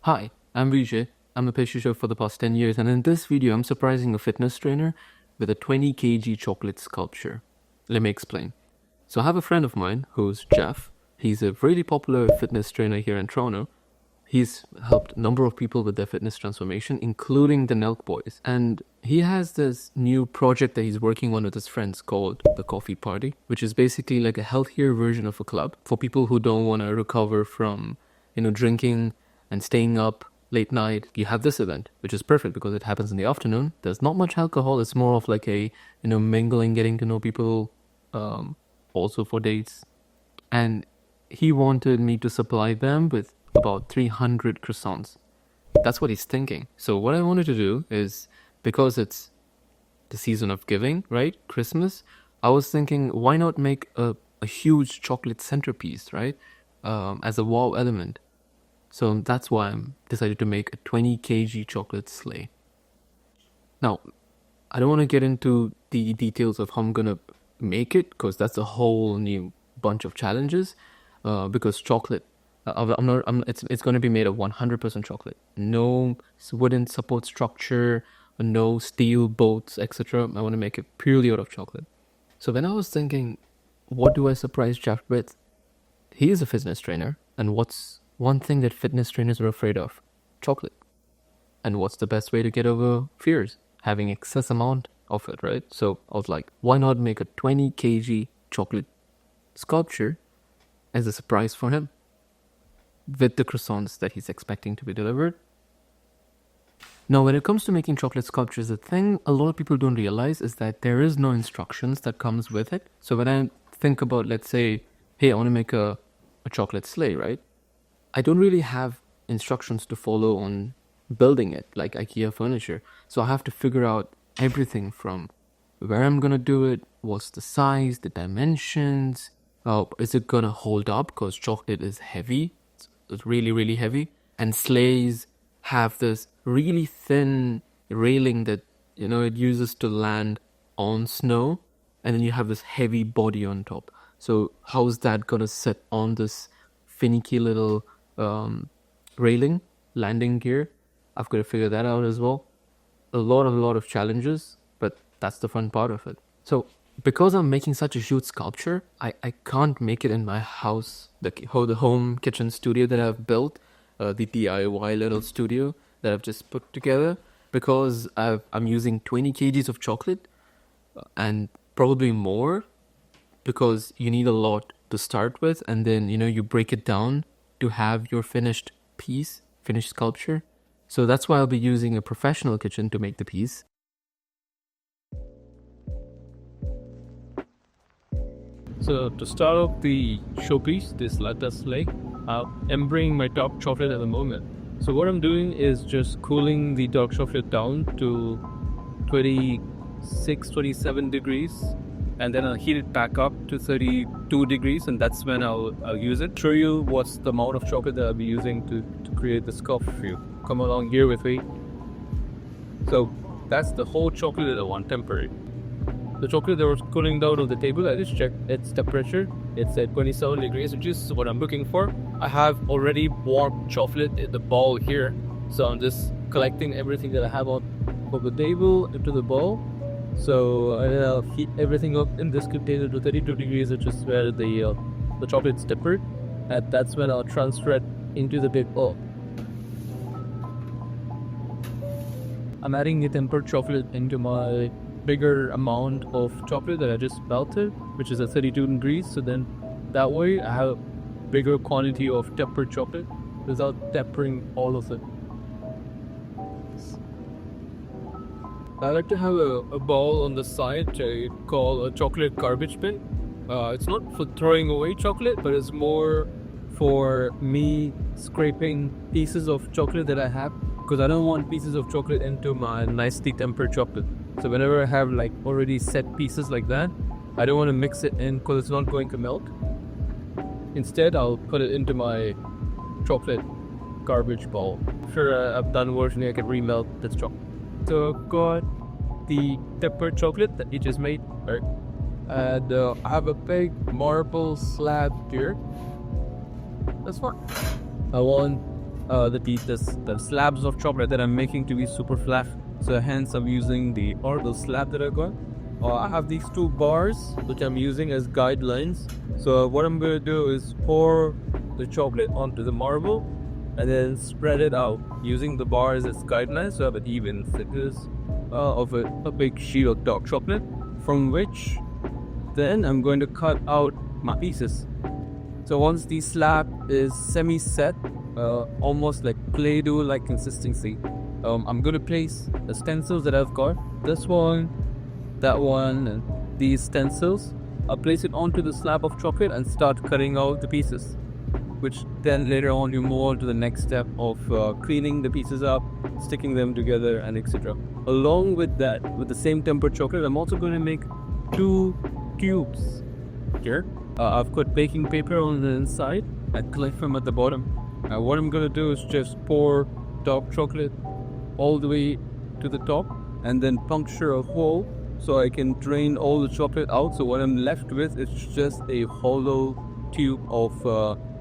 Hi, I'm Vijay. I'm a pastry chef for the past 10 years, and in this video, I'm surprising a fitness trainer with a 20 kg chocolate sculpture. Let me explain. So, I have a friend of mine who's Jeff. He's a really popular fitness trainer here in Toronto. He's helped a number of people with their fitness transformation, including the Nelk boys. And he has this new project that he's working on with his friends called the Coffee Party, which is basically like a healthier version of a club for people who don't want to recover from, drinking and staying up late night. You have this event, which is perfect because it happens in the afternoon. There's not much alcohol. It's more of like a, mingling, getting to know people, also for dates. And he wanted me to supply them with about 300 croissants. That's what he's thinking. So what I wanted to do is, because it's the season of giving, right? Christmas, I was thinking, why not make a huge chocolate centerpiece, right? As a wow element. So that's why I'm decided to make a 20 kg chocolate sleigh. Now, I don't want to get into the details of how I'm going to make it, because that's a whole new bunch of challenges. Because chocolate, it's going to be made of 100% chocolate. No wooden support structure, no steel bolts, etc. I want to make it purely out of chocolate. So when I was thinking, what do I surprise Jeff with? He is a fitness trainer, and what's one thing that fitness trainers are afraid of? Chocolate. And what's the best way to get over fears? Having excess amount of it, right? So I was like, why not make a 20 kg chocolate sculpture as a surprise for him with the croissants that he's expecting to be delivered. Now, when it comes to making chocolate sculptures, the thing a lot of people don't realize is that there is no instructions that comes with it. So when I think about, let's say, hey, I want to make a chocolate sleigh, right? I don't really have instructions to follow on building it like IKEA furniture. So I have to figure out everything from where I'm going to do it, what's the size, the dimensions, is it going to hold up, because chocolate is heavy. It's really, really heavy. And sleighs have this really thin railing that, it uses to land on snow. And then you have this heavy body on top. So how's that going to sit on this finicky little railing, landing gear? I've got to figure that out as well. A lot of challenges, but that's the fun part of it. So because I'm making such a huge sculpture, I can't make it in my house, the home kitchen studio that I've built, the DIY little studio that I've just put together, because I'm using 20 kgs of chocolate and probably more, because you need a lot to start with, and then you break it down to have your finished sculpture. So that's why I'll be using a professional kitchen to make the piece. So to start off the showpiece, this latte sleigh, I'm bringing my dark chocolate at the moment. So what I'm doing is just cooling the dark chocolate down to 26, 27 degrees. And then I'll heat it back up to 32 degrees, and that's when I'll use it. Show you what's the amount of chocolate that I'll be using to create the sculpt for you. Come along here with me. So that's the whole chocolate at 1 temperature. The chocolate that was cooling down on the table, I just checked its temperature. It's at 27 degrees, which is what I'm looking for. I have already warm chocolate in the bowl here. So I'm just collecting everything that I have on the table into the bowl. So I'll heat everything up in this container to 32 degrees, which is where the chocolate's tempered. And that's when I'll transfer it into the big bowl. I'm adding the tempered chocolate into my bigger amount of chocolate that I just melted, which is at 32 degrees. So then that way I have a bigger quantity of tempered chocolate without tempering all of it. I like to have a bowl on the side which I call a chocolate garbage bin. It's not for throwing away chocolate, but it's more for me scraping pieces of chocolate that I have, because I don't want pieces of chocolate into my nicely tempered chocolate. So whenever I have like already set pieces like that, I don't want to mix it in because it's not going to melt. Instead, I'll put it into my chocolate garbage bowl. After I'm done washing, I can remelt this chocolate. So I've got the tempered chocolate that you just made, right? And I have a big marble slab here. That's fine. I want the slabs of chocolate that I'm making to be super flat. So hence I'm using the slab that I got. I have these two bars which I'm using as guidelines. So what I'm going to do is pour the chocolate onto the marble and then spread it out using the bars as guidelines so I have an even thickness of a big sheet of dark chocolate, from which then I'm going to cut out my pieces. So once the slab is semi-set, almost like Play-Doh like consistency, I'm going to place the stencils that I've got, this one, that one, and these stencils. I'll place it onto the slab of chocolate and start cutting out the pieces, which then later on you move on to the next step of cleaning the pieces up, sticking them together, and etc. Along with that, with the same tempered chocolate, I'm also going to make 2 cubes here. I've got baking paper on the inside and clay film at the bottom. What I'm going to do is just pour dark chocolate all the way to the top and then puncture a hole so I can drain all the chocolate out. So what I'm left with is just a hollow tube of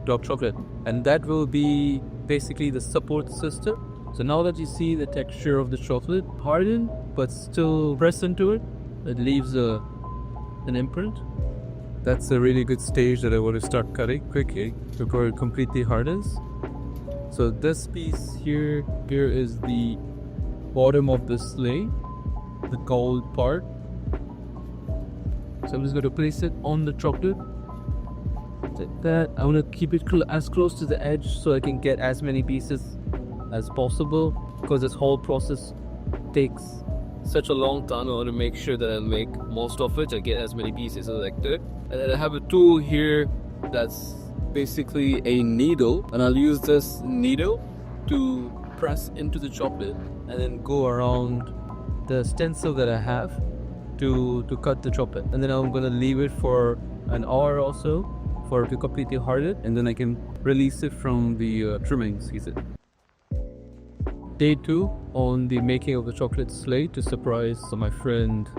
dark chocolate, and that will be basically the support system. So now that you see the texture of the chocolate hardened but still pressed into it, it leaves an imprint. That's a really good stage that I want to start cutting quickly before it completely hardens. So this piece here is the bottom of the sleigh, the gold part. So I'm just going to place it on the chocolate like that. I want to keep it as close to the edge so I can get as many pieces as possible, because this whole process takes such a long time. I want to make sure that I make most of it, I get as many pieces as I could. And then I have a tool here that's basically a needle, and I'll use this needle to press into the chocolate and then go around the stencil that I have to cut the chocolate. And then I'm going to leave it for an hour or so for it to completely harden, and then I can release it from the trimming season. Day 2 on the making of the chocolate sleigh to surprise my friend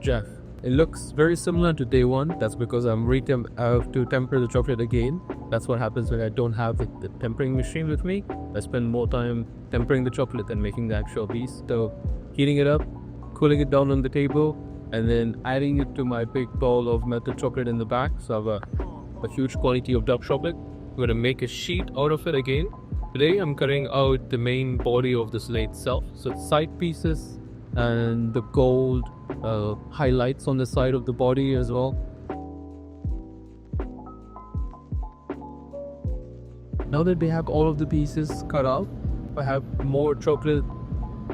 Jeff. It looks very similar to day 1. That's because I have to temper the chocolate again. That's what happens when I don't have the tempering machine with me. I spend more time tempering the chocolate than making the actual piece. So heating it up, cooling it down on the table, and then adding it to my big bowl of melted chocolate in the back. So I have a huge quantity of dark chocolate. I'm going to make a sheet out of it again. Today I'm cutting out the main body of the sleigh itself. So it's side pieces and the gold highlights on the side of the body as well. Now that we have all of the pieces cut out, I have more chocolate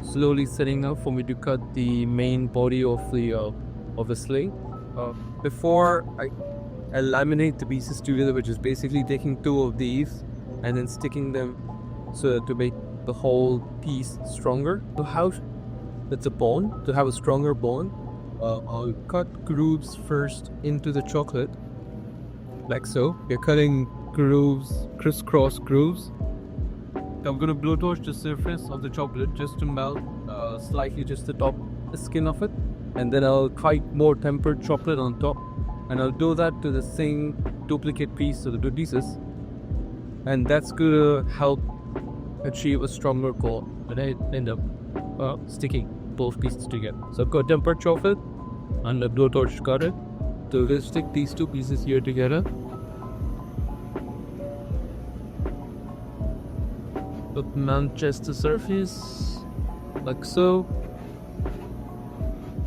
slowly setting up for me to cut the main body of the sleigh. Before I laminate the pieces together, which is basically taking 2 of these and then sticking them so to make the whole piece stronger. To have a stronger bone, I'll cut grooves first into the chocolate, like so. We're cutting grooves, crisscross grooves. I'm going to blowtorch the surface of the chocolate just to melt slightly just the top skin of it, and then I'll cut more tempered chocolate on top, and I'll do that to the same duplicate piece of the 2 pieces, and that's going to help achieve a stronger core, and I end up sticking both pieces together. So I've got tempered chocolate and a blowtorch got it. So we'll stick these 2 pieces here together. Mount just the surface like so.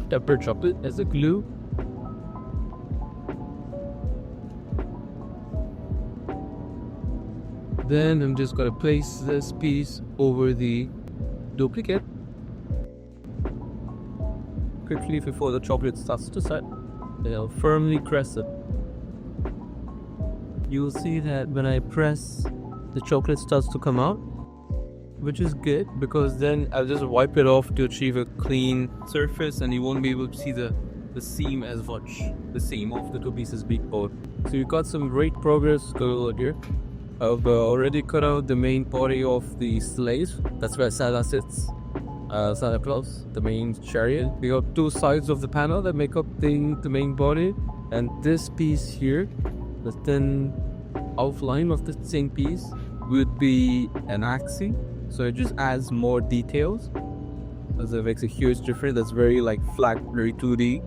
Tempered chocolate as a glue. Then I'm just going to place this piece over the duplicate quickly before the chocolate starts to set. Then I'll firmly press it. You'll see that when I press, the chocolate starts to come out, which is good because then I'll just wipe it off to achieve a clean surface, and you won't be able to see the seam as much, the seam of the 2 pieces being poured. So you got some great progress going on here. I've already cut out the main body of the sleigh. That's where Santa sits. Santa Claus, the main chariot. We got 2 sides of the panel that make up the main body, and this piece here, the thin outline of the same piece, would be an axis. So it just adds more details. As it makes a huge difference. That's very like flat, very 2D.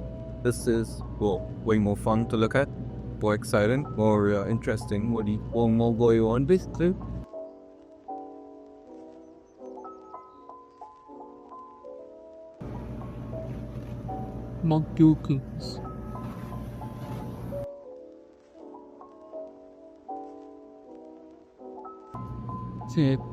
This is, well, way more fun to look at. More exciting, more interesting. More going on basically. Monkeys.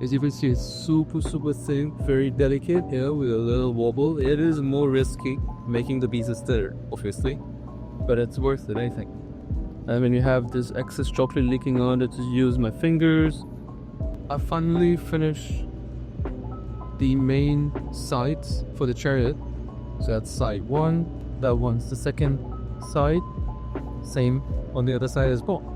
As you can see, it's super thin, very delicate here with a little wobble. It is more risky making the pieces thinner, obviously, but it's worth it, I think. And when you have this excess chocolate leaking on it, just use my fingers. I finally finished the main sides for the chariot. So that's side 1, that one's the second side, same on the other side as well.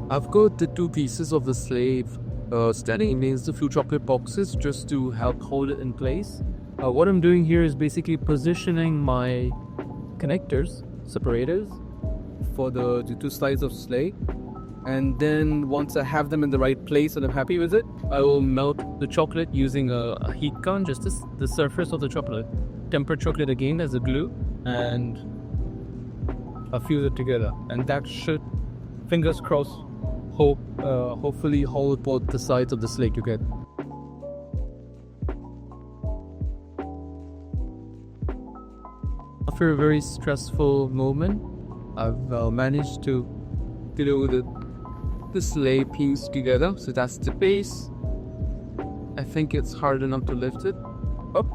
I've got the 2 pieces of the sleigh standing against the few chocolate boxes just to help hold it in place. What I'm doing here is basically positioning my connectors, separators, for the 2 slides of sleigh. And then once I have them in the right place and I'm happy with it, I will melt the chocolate using a heat gun, just the surface of the chocolate. Temper chocolate again as a glue, and I'll fuse it together. And that should, fingers crossed, hopefully hold both the sides of the sleigh together. After a very stressful moment, I've managed to glue the sleigh piece together. So that's the base. I think it's hard enough to lift it up.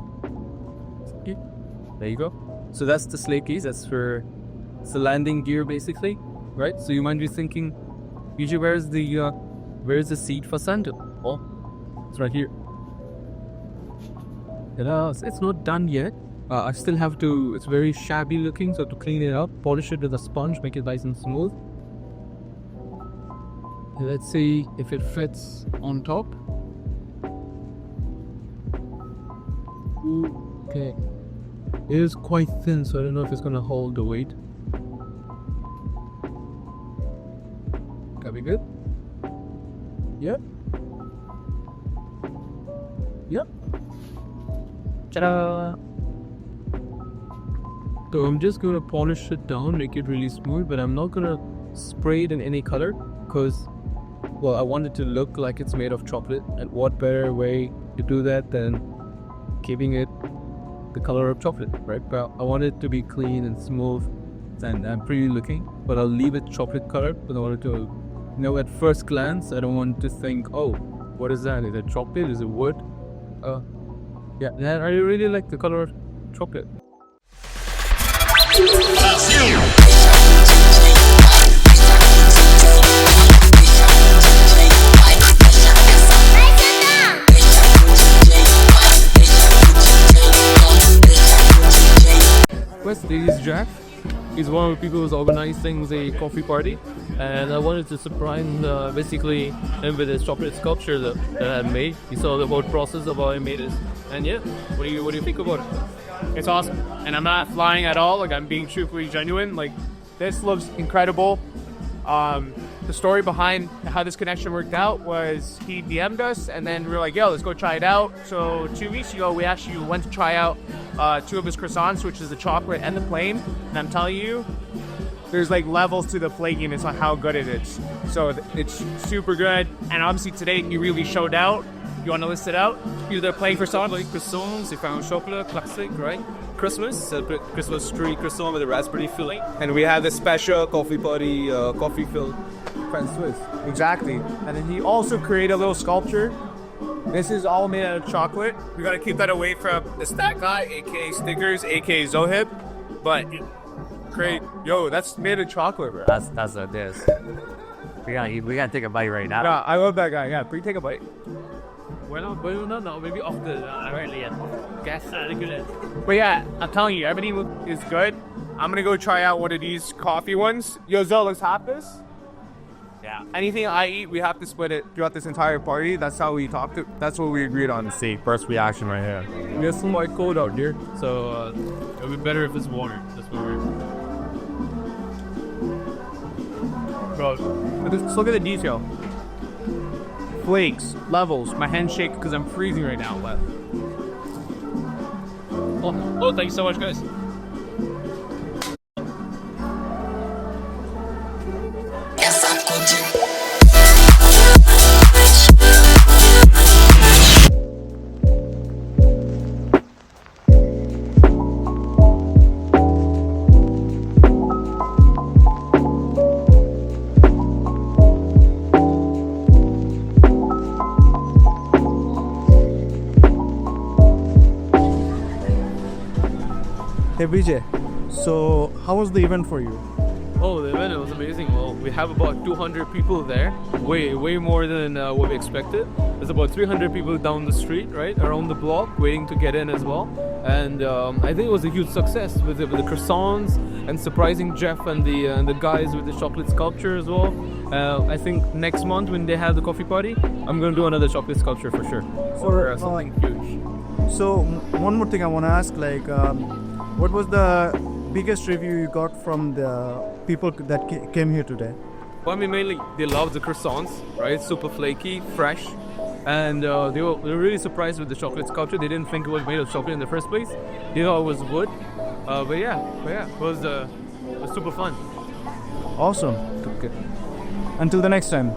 There you go. So that's the sleigh piece. It's the landing gear basically, right? So you might be thinking, usually where's the seat for Santa? Oh, it's right here. It's not done yet. I still have to, it's very shabby looking, so to clean it up, polish it with a sponge, make it nice and smooth. Let's see if it fits on top. Okay. It is quite thin, so I don't know if it's gonna hold the weight. That'll be good. Yep. Yep. Ta-da! So I'm just gonna polish it down, make it really smooth, but I'm not gonna spray it in any color because, well, I want it to look like it's made of chocolate, and what better way to do that than keeping it the color of chocolate, right? But I want it to be clean and smooth and pretty looking, but I'll leave it chocolate colored in order to, at first glance, I don't want to think, oh, what is that? Is it chocolate? Is it wood? Yeah, I really like the color of chocolate. This is Jeff. He's one of the people who's organizing the coffee party, and I wanted to surprise basically him with his chocolate sculpture that I made. He saw the whole process of how I made it, and yeah, what do you think about it? It's awesome, and I'm not flying at all. Like, I'm being truthfully genuine. Like, this looks incredible. The story behind how this connection worked out was he DM'd us, and then we were like, yo, let's go try it out. So 2 weeks ago, we actually went to try out 2 of his croissants, which is the chocolate and the plain. And I'm telling you, there's like levels to the flakiness on how good it is. So it's super good. And obviously today, he really showed out. You want to list it out? The plain croissant, like croissant, c'est pain au chocolat, classic, right? Christmas, Christmas tree croissant with a raspberry filling. And we have the special coffee party, coffee filled French Swiss. Exactly. And then he also created a little sculpture. This is all made out of chocolate. We gotta keep that away from the Stack Guy, aka Stickers, aka Zohib. But great, yo, that's made of chocolate, bro. That's what it is. We gotta take a bite right now. Yeah, I love that guy. Yeah, please take a bite. Well, no, maybe off the But yeah, I'm telling you, everything is good. I'm gonna go try out one of these coffee ones. Yo, Zell, let's have this. Yeah. Anything I eat, we have to split it throughout this entire party. That's how we talked. That's what we agreed on. See, first reaction right here. We have some white cold out here, so it'll be better if it's water. That's what we're. Bro, just look at the detail. Flakes, levels. My hands shake because I'm freezing right now. Oh, thank you so much, guys. Hey Vijay, so how was the event for you? Oh, the event, it was amazing. Well, we have about 200 people there, way more than what we expected. There's about 300 people down the street, right, around the block, waiting to get in as well. And I think it was a huge success with the croissants and surprising Jeff and the guys with the chocolate sculpture as well. I think next month when they have the coffee party, I'm gonna do another chocolate sculpture for sure. Or something huge. So one more thing I want to ask, like, what was the biggest review you got from the people that came here today? Well, I mean, mainly they love the croissants, right? Super flaky, fresh, and they were really surprised with the chocolate sculpture. They didn't think it was made of chocolate in the first place. They thought it was wood. But yeah, it was super fun. Awesome. Until the next time.